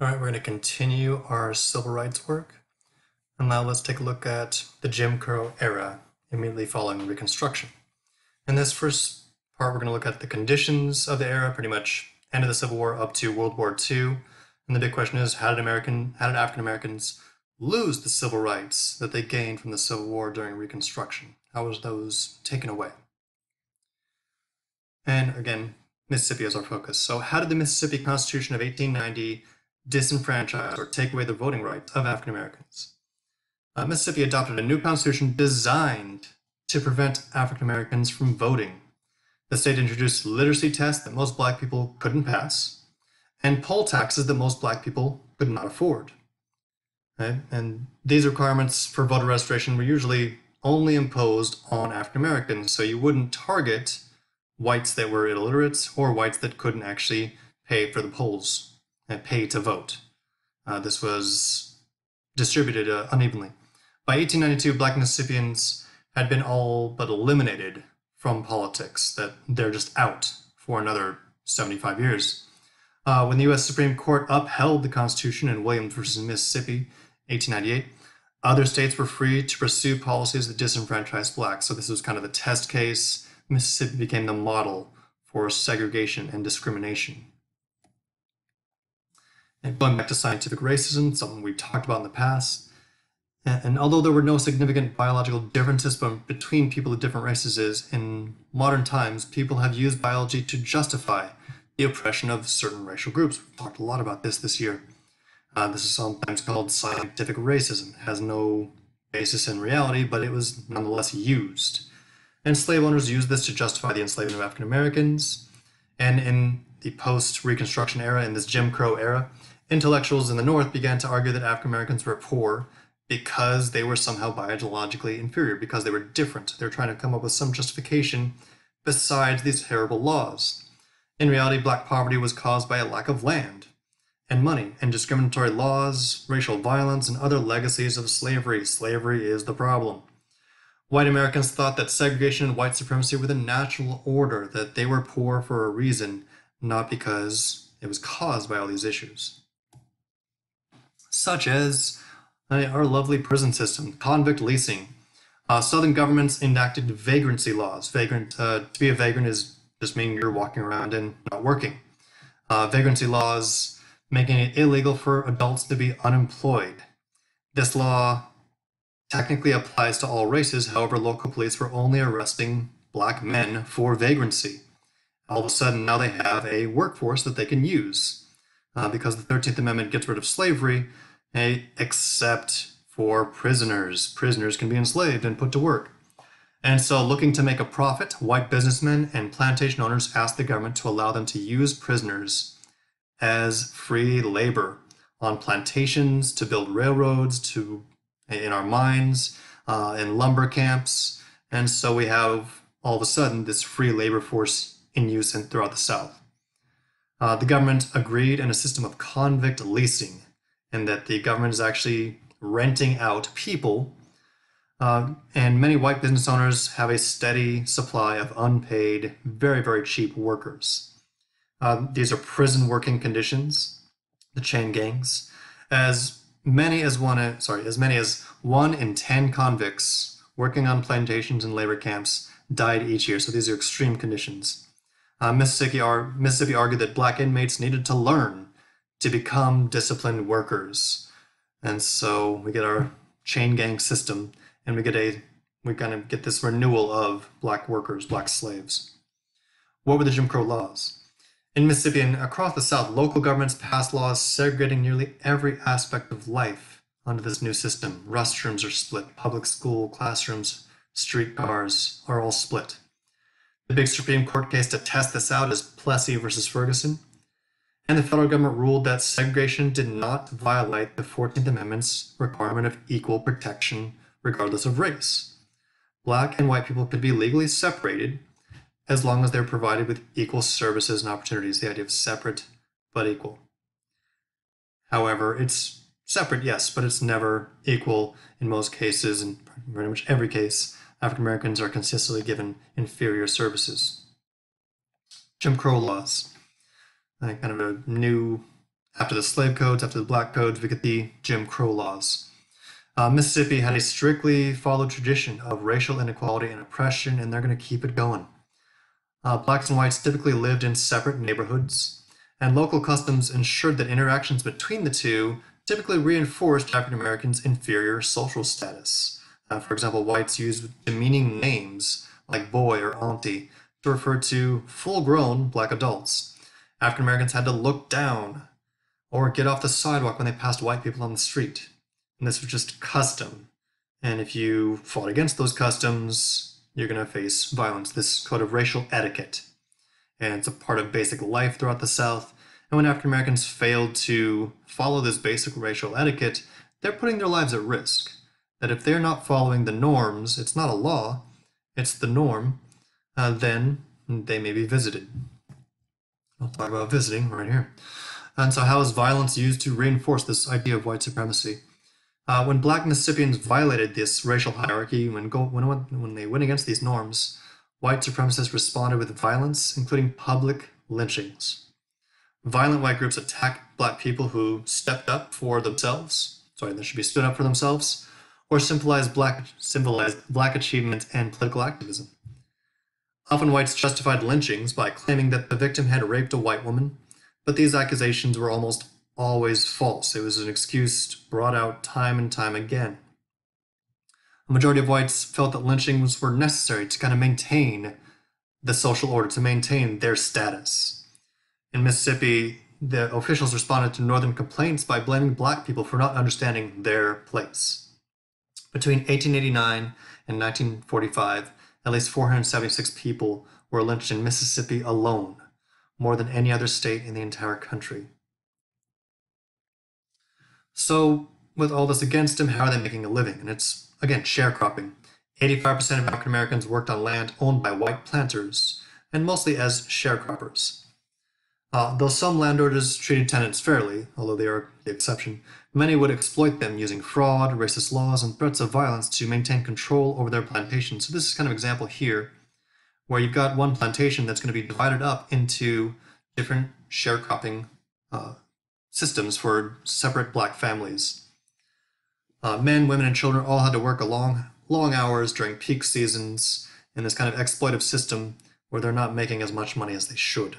All right, we're going to continue our civil rights work. And now let's take a look at the Jim Crow era immediately following Reconstruction. In this first part, we're going to look at the conditions of the era, pretty much end of the Civil War up to World War II. And the big question is, how did African Americans lose the civil rights that they gained from the Civil War during Reconstruction? How was those taken away? And again, Mississippi is our focus. So how did the Mississippi Constitution of 1890 disenfranchise or take away the voting rights of African Americans? Mississippi adopted a new constitution designed to prevent African Americans from voting. The state introduced literacy tests that most black people couldn't pass, and poll taxes that most black people could not afford. Okay? And these requirements for voter registration were usually only imposed on African Americans, so you wouldn't target whites that were illiterate or whites that couldn't actually pay for the polls and pay to vote. This was distributed unevenly. By 1892, black Mississippians had been all but eliminated from politics, that they're just out for another 75 years. When the U.S. Supreme Court upheld the Constitution in Williams versus Mississippi, 1898, other states were free to pursue policies that disenfranchised blacks. So this was kind of the test case. Mississippi became the model for segregation and discrimination. And going back to scientific racism, something we've talked about in the past, and although there were no significant biological differences between people of different races, in modern times, people have used biology to justify the oppression of certain racial groups. We've talked a lot about this year. This is sometimes called scientific racism. It has no basis in reality, but it was nonetheless used. And slave owners used this to justify the enslavement of African Americans. And in the post-Reconstruction era, in this Jim Crow era, intellectuals in the North began to argue that African Americans were poor because they were somehow biologically inferior, because they were different. They were trying to come up with some justification besides these terrible laws. In reality, black poverty was caused by a lack of land and money, and discriminatory laws, racial violence, and other legacies of slavery. Slavery is the problem. White Americans thought that segregation and white supremacy were the natural order, that they were poor for a reason, not because it was caused by all these issues. Such as our lovely prison system, convict leasing. Southern governments enacted vagrancy laws. To be a vagrant is just meaning you're walking around and not working. Vagrancy laws making it illegal for adults to be unemployed. This law technically applies to all races, however, local police were only arresting black men for vagrancy. All of a sudden, now they have a workforce that they can use because the 13th Amendment gets rid of slavery, except for prisoners. Prisoners can be enslaved and put to work. And so, looking to make a profit, white businessmen and plantation owners asked the government to allow them to use prisoners as free labor on plantations, to build railroads, in our mines, in lumber camps. And so we have, all of a sudden, this free labor force in use throughout the South. The government agreed in a system of convict leasing, and that the government is actually renting out people, and many white business owners have a steady supply of unpaid, very, very cheap workers. These are prison working conditions, the chain gangs. As many as 1 in 10 convicts working on plantations and labor camps died each year. So these are extreme conditions. Mississippi argued that black inmates needed to learn to become disciplined workers. And so we get our chain gang system, and we kind of get this renewal of black workers, black slaves. What were the Jim Crow laws? In Mississippi and across the South, local governments passed laws segregating nearly every aspect of life under this new system. Restrooms are split, public school classrooms, streetcars are all split. The big Supreme Court case to test this out is Plessy versus Ferguson. And the federal government ruled that segregation did not violate the 14th Amendment's requirement of equal protection regardless of race. Black and white people could be legally separated as long as they're provided with equal services and opportunities, the idea of separate but equal. However, it's separate, yes, but it's never equal in most cases, and pretty much every case, African Americans are consistently given inferior services. Jim Crow laws, kind of a new After the slave codes, after the black codes, we get the Jim Crow laws. Mississippi had a strictly followed tradition of racial inequality and oppression, and they're going to keep it going. Blacks and whites typically lived in separate neighborhoods, and local customs ensured that interactions between the two typically reinforced African Americans' inferior social status. For example, whites used demeaning names like boy or auntie to refer to full-grown black adults. African Americans had to look down or get off the sidewalk when they passed white people on the street. And this was just custom. And if you fought against those customs, you're going to face violence, this code of racial etiquette. And it's a part of basic life throughout the South. And when African Americans failed to follow this basic racial etiquette, they're putting their lives at risk. That if they're not following the norms, it's not a law, it's the norm, then they may be visited. I'll talk about visiting right here. And so how is violence used to reinforce this idea of white supremacy? When black Mississippians violated this racial hierarchy, when they went against these norms, white supremacists responded with violence, including public lynchings. Violent white groups attacked black people who stepped up for themselves, they should be stood up for themselves, or symbolized black achievement and political activism. Often whites justified lynchings by claiming that the victim had raped a white woman, but these accusations were almost always false. It was an excuse brought out time and time again. A majority of whites felt that lynchings were necessary to kind of maintain the social order, to maintain their status. In Mississippi, the officials responded to northern complaints by blaming black people for not understanding their place. Between 1889 and 1945, at least 476 people were lynched in Mississippi alone, more than any other state in the entire country. So, with all this against them, how are they making a living? And it's, again, sharecropping. 85% of African Americans worked on land owned by white planters, and mostly as sharecroppers. Though some landowners treated tenants fairly, although they are the exception, many would exploit them using fraud, racist laws, and threats of violence to maintain control over their plantation. So this is kind of an example here, where you've got one plantation that's going to be divided up into different sharecropping systems for separate black families. Men, women, and children all had to work long hours during peak seasons in this kind of exploitive system where they're not making as much money as they should.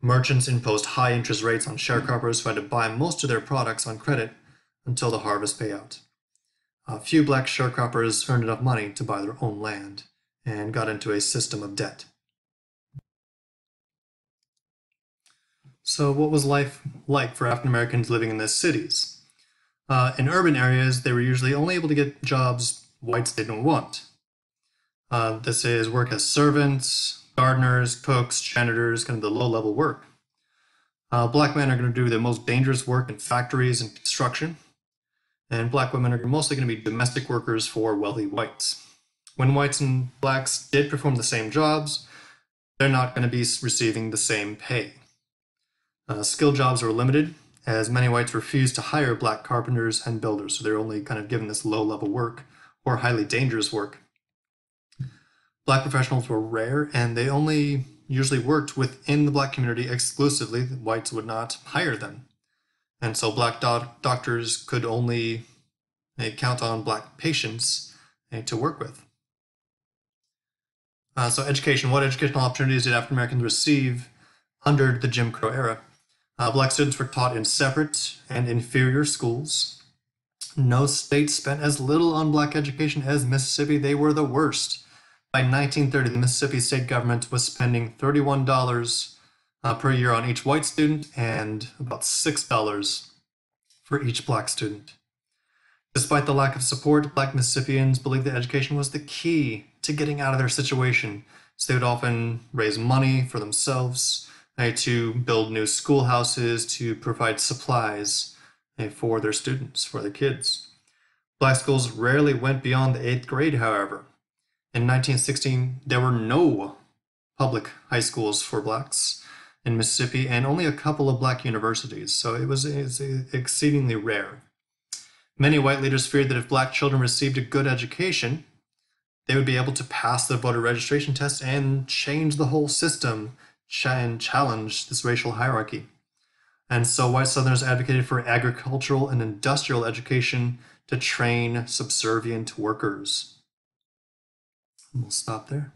Merchants imposed high interest rates on sharecroppers who had to buy most of their products on credit until the harvest payout. Few black sharecroppers earned enough money to buy their own land and got into a system of debt. So what was life like for African Americans living in the cities? In urban areas, they were usually only able to get jobs whites didn't want. This is work as servants, gardeners, cooks, janitors, kind of the low-level work. Black men are going to do the most dangerous work in factories and construction, and black women are mostly going to be domestic workers for wealthy whites. When whites and blacks did perform the same jobs, they're not going to be receiving the same pay. Skilled jobs were limited, as many whites refused to hire black carpenters and builders, so they're only kind of given this low-level work or highly dangerous work. Black professionals were rare, and they only usually worked within the black community exclusively. Whites would not hire them. And so black doctors could only count on black patients to work with. So education. What educational opportunities did African Americans receive under the Jim Crow era? Black students were taught in separate and inferior schools. No state spent as little on black education as Mississippi. They were the worst. By 1930, the Mississippi state government was spending $31 per year on each white student and about $6 for each black student. Despite the lack of support, black Mississippians believed that education was the key to getting out of their situation. So they would often raise money for themselves to build new schoolhouses, to provide supplies for their students, for their kids. Black schools rarely went beyond the 8th grade, however. In 1916, there were no public high schools for blacks in Mississippi and only a couple of black universities, so it was exceedingly rare. Many white leaders feared that if black children received a good education, they would be able to pass the voter registration test and change the whole system and challenge this racial hierarchy. And so white Southerners advocated for agricultural and industrial education to train subservient workers. We'll stop there.